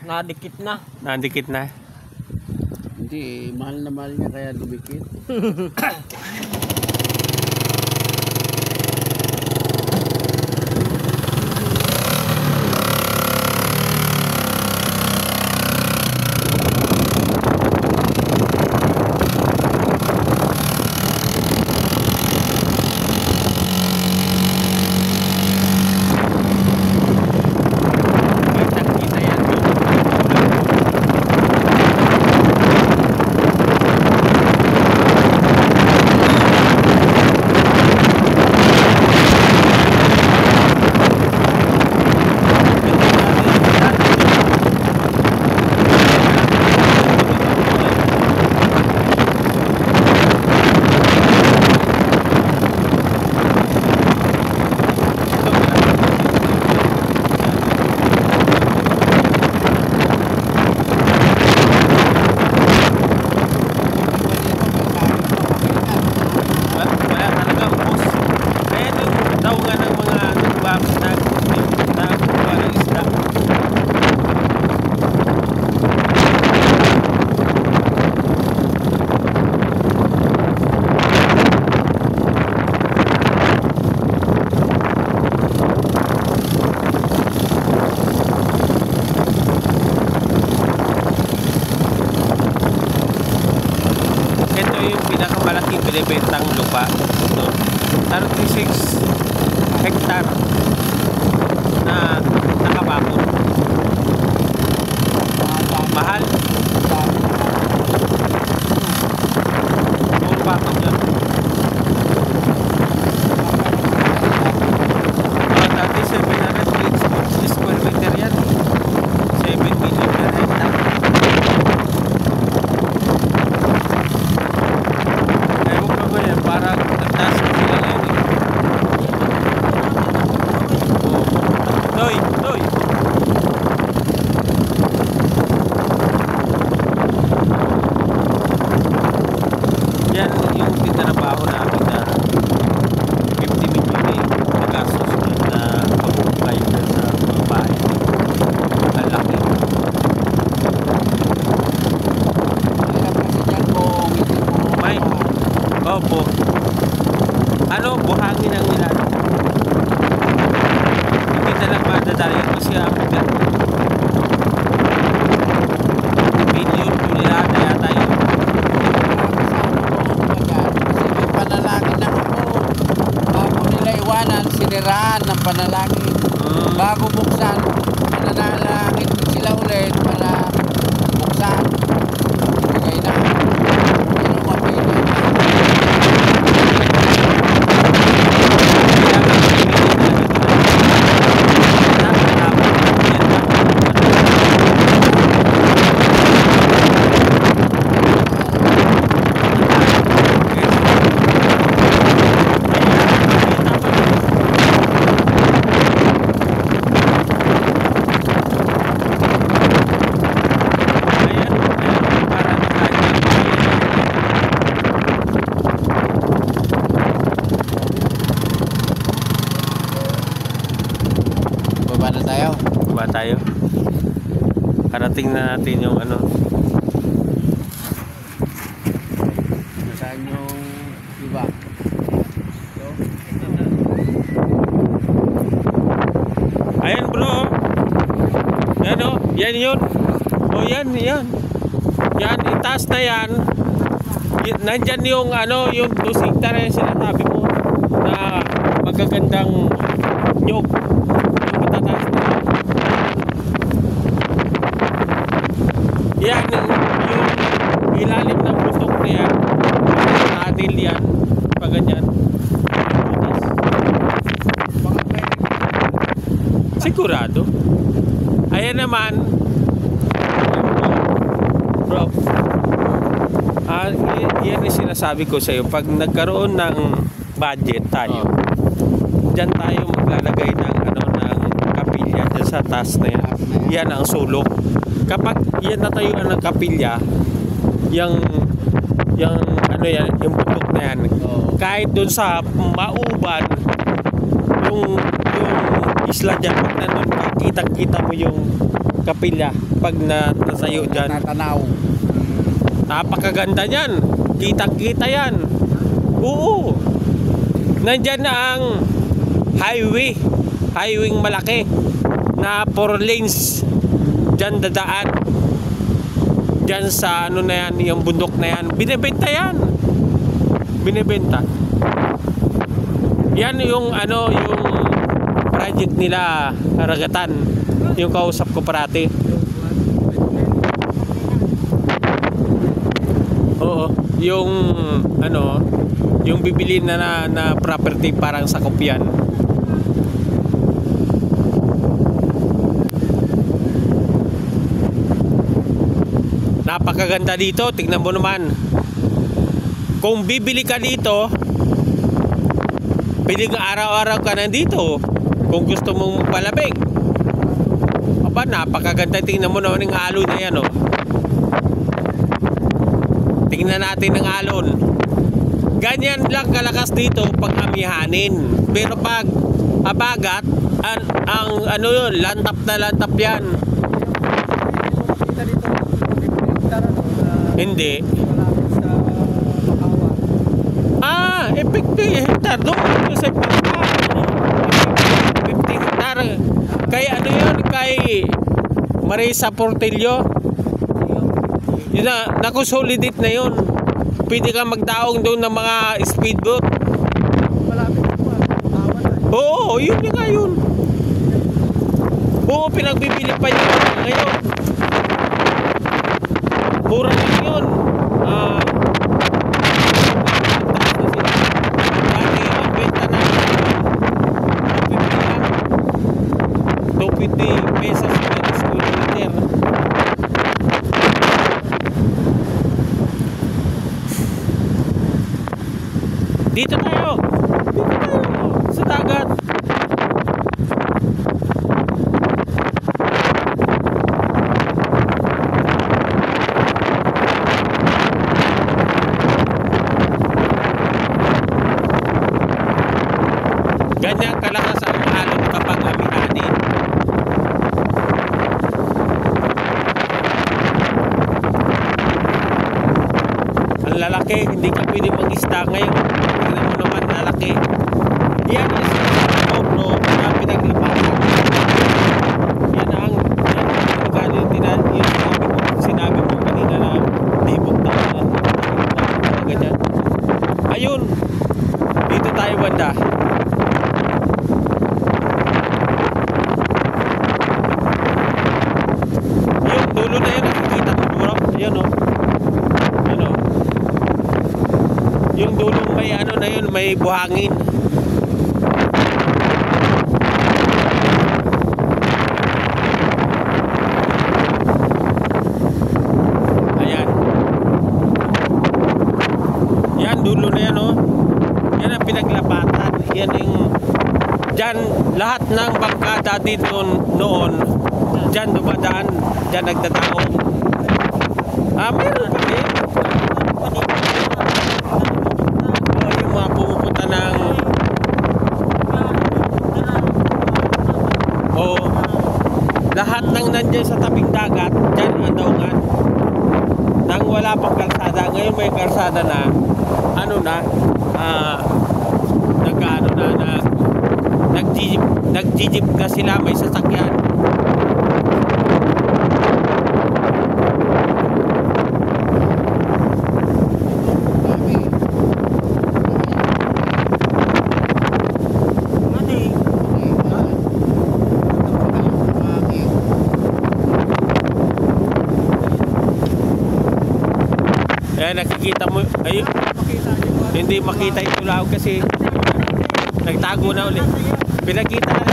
Nadikit na. Nadikit na. Hindi, mahal na mahal niya kaya dumikit. Pinakamalaking binibentang lupa, no? 36 hektar na nakabakod. Mahal. Puro bakod yan. Dati 700 square meter yan. 7 million per hektar. Parang nagtaas na sila ngayon eh. Doy! Doy! Yan yung tinatrabaho namin na 50 million eh. Nagastos na pag-upay na sa mga bahay. Ang laki. May opo. Ano, buhangin ang ilan. Hindi na lang madadali kasi ang million tonelada yata yun. Panalangin na ako. Bago nila iwanan, siniraan ng panalangin. Bago buksan, panalangin sila ulit para buksan. Bigay na. Baba tayo. Karating na natin yung ano. Nasaan yung iba? Ayan bro. Yan o. Yan yun. O yan. Yan. Yan. Itaas na yan. Nandyan yung ano. Yung 2 hectare na sinasabi mo. Na magagandang nyog. Yung matataas na yan. Yan, yung ilalim ng putok na yan, natin yan, pag ganyan. Sigurado. Ayan naman, bro, yan yung sinasabi ko sa iyo, pag nagkaroon ng budget tayo, dyan tayo maglalagay ng, ano, ng kapilya dyan sa taas na yan. Yan ang sulok. Kapag yan natayuan ng kapilya, yung ano yan, yung putok na yan, kahit dun sa mauban, yung isla dyan, pag nandun, kita mo yung kapilya. pag natasayo dyan. Natanaw. Napakaganda niyan. Kitang-kita yan. Oo. Nandyan na ang highway. Highway malaki na 4 lanes. Diyan dadaan. Diyan sa ano na yan, yung bundok na yan. Binibenta yan. Binibenta. Yan yung ano, yung project nila Ragatan. Yung kausap ko parati. Oo, yung ano, yung bibili na property parang sakop yan. Napakaganda dito, tignan mo naman. Kung bibili ka dito, pwede ka araw-araw ka nandito. Kung gusto mong magpalamig. Aba, napakaganda. Tingnan mo naman yung alon na yan, oh. Tingnan natin ang alon. Ganyan lang kalakas dito pag amihanin. Pero pag abagat, ang ano yun, lantap na lantap yan. Hindi. Epekto hektar. Doon sa pagka. 50 hektar. Kay ano yun? Kay Marisa Portillo. Yun na, nakusolidate na yun. Pwede ka magdaong doon ng mga speedboat. Oo, yun nga yun. Oo, pinagbibili pa yun ngayon. Mura lang yun. Dati ang benta na 250 pesos per square meter. Dito tayo. Dito tayo. Sa dagat. Ganyan kalakas ang alon kapag amihanin. Ang lalaki, hindi ka pwede mag-isda ngayon. Tingnan mo naman, lalaki. Yan ang sinasabi ko, bro, na pinaglipatan. Yan ang sinabi mo kanina na libog na ganyan. Ayun, dito tayo banda. Yung dulo na yun, nakikita mo bro. Yan o. Yan o. Yung dulong may ano na yun, may buhangin. Ayan. Yan, dulo na yan o. Yan ang pinaglapatan. Yan yung dyan, lahat ng bangkada dito noon, dyan dumadaan, dyan nagdadaong. Meron pa rin. Yung mga pumupunta ng lahat ng nandiyan sa tabing dagat, dyan ang daungan. Nang wala pang kalsada, ngayon may kalsada na, ano na, nagjijip na sila, may sasakyan. Ayan, nakikita mo, ay, hindi makita yung tulaw kasi nagtago na ulit. Pinakita na